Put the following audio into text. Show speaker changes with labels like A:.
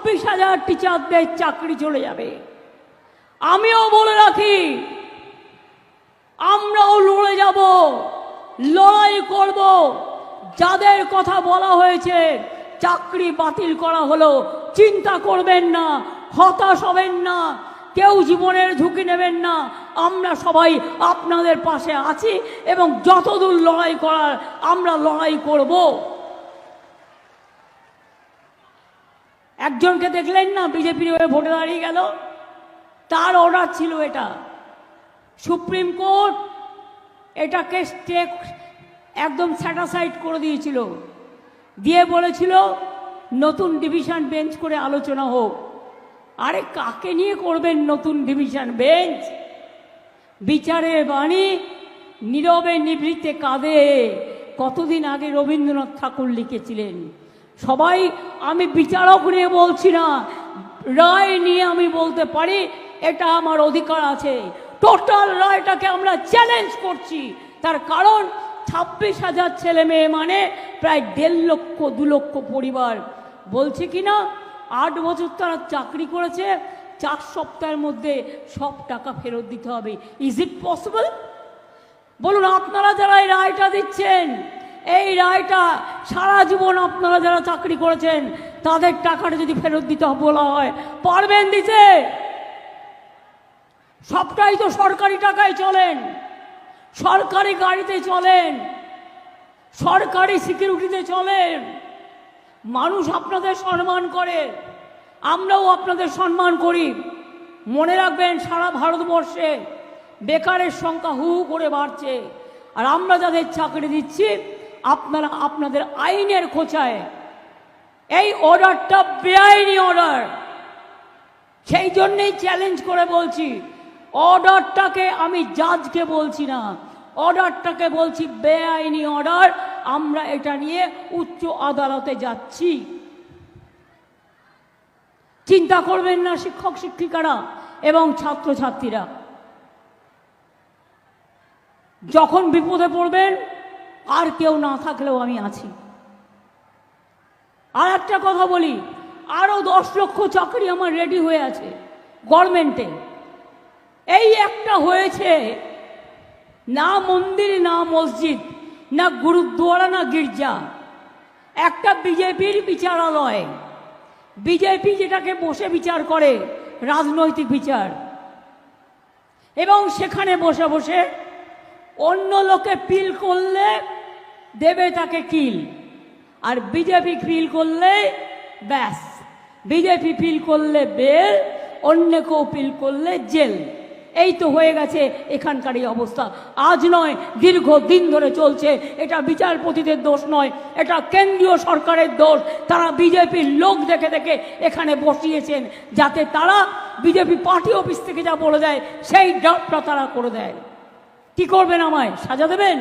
A: 26,000 টিচারদের চাকরি চলে যাবে। আমিও বলে রাখি, আমরাও লড়ে যাব, লড়াই করব। যাদের কথা বলা হয়েছে চাকরি বাতিল করা হলো, চিন্তা করবেন না, হতাশ হবেন না, কেউ জীবনের ঝুঁকি নেবেন না। আমরা সবাই আপনাদের পাশে আছি এবং যতদূর লড়াই করার আমরা লড়াই করব। একজনকে দেখলেন না, বিজেপির হয়ে ভোটে দাঁড়িয়ে গেল, তার অর্ডার ছিল এটা। সুপ্রিম কোর্ট এটাকে একদম স্যাটাসাইড করে দিয়েছিল, দিয়ে বলেছিল নতুন ডিভিশন বেঞ্চ করে আলোচনা হোক। আরে কাকে নিয়ে করবেন নতুন ডিভিশন বেঞ্চ? বিচারের বাণী নীরবে নিভৃতে কাঁদে, কতদিন আগে রবীন্দ্রনাথ ঠাকুর লিখেছিলেন। সবাই, আমি বিচারক নিয়ে বলছি না, রায় নিয়ে আমি বলতে পারি, এটা আমার অধিকার আছে। টোটাল রায়টাকে আমরা চ্যালেঞ্জ করছি। তার কারণ 26,000 ছেলে মেয়ে মানে প্রায় 1.5 লক্ষ 2 লক্ষ পরিবার। বলছে কি না 8 বছর তারা চাকরি করেছে, 4 সপ্তাহের মধ্যে সব টাকা ফেরত দিতে হবে। Is it possible? বলুন, আপনারা যারা এই রায়টা দিচ্ছেন, এই রায়টা সারা জীবন আপনারা যারা চাকরি করেছেন তাদের টাকাটা যদি ফেরত দিতে বলা হয়, পারবেন দিতে? সবটাই তো সরকারি টাকায় চলেন, সরকারি গাড়িতে চলেন, সরকারি সিকিউরিটিতে চলেন। মানুষ আপনাদের সম্মান করে, আমরাও আপনাদের সম্মান করি। মনে রাখবেন, সারা ভারতবর্ষে বেকারের সংখ্যা হু হু করে বাড়ছে, আর আমরা যাদের চাকরি দিচ্ছি আপনারা আপনাদের আইনের খোঁচায়। এই অর্ডারটা বেআইনি অর্ডার, সেই জন্যেই চ্যালেঞ্জ করে বলছি, অর্ডারটাকে আমি জাজকে বলছি না, অর্ডারটাকে বলছি বেআইনি অর্ডার। আমরা এটা নিয়ে উচ্চ আদালতে যাচ্ছি। চিন্তা করবেন না শিক্ষক শিক্ষিকারা এবং ছাত্রছাত্রীরা, যখন বিপদে পড়বেন আর কেউ না থাকলেও আমি আছি। আর একটা কথা বলি, আরো 10 লক্ষ চাকরি আমার রেডি হয়ে আছে গভর্নমেন্টে। এই একটা হয়েছে, না মন্দির, না মসজিদ, না গুরুদ্বারা, না গির্জা, একটা বিজেপির বিচারালয়। বিজেপি যেটাকে বসে বিচার করে, রাজনৈতিক বিচার, এবং সেখানে বসে বসে অন্য লোকে পিল করলে দেবে তাকে কিল, আর বিজেপি পিল করলে ব্যাস, বিজেপি পিল করলে বেল, অন্য কেউ পিল করলে জেল। এই তো হয়ে গেছে এখানকার এই অবস্থা। আজ নয়, দীর্ঘদিন ধরে চলছে। এটা বিচারপতিদের দোষ নয়, এটা কেন্দ্রীয় সরকারের দোষ। তারা বিজেপির লোক দেখে দেখে এখানে বসিয়েছেন, যাতে তারা বিজেপি পার্টি অফিস থেকে যা বলে দেয় সেই ড্রাফটটা তারা করে দেয়। কি করবেন? আমায় সাজা দেবেন?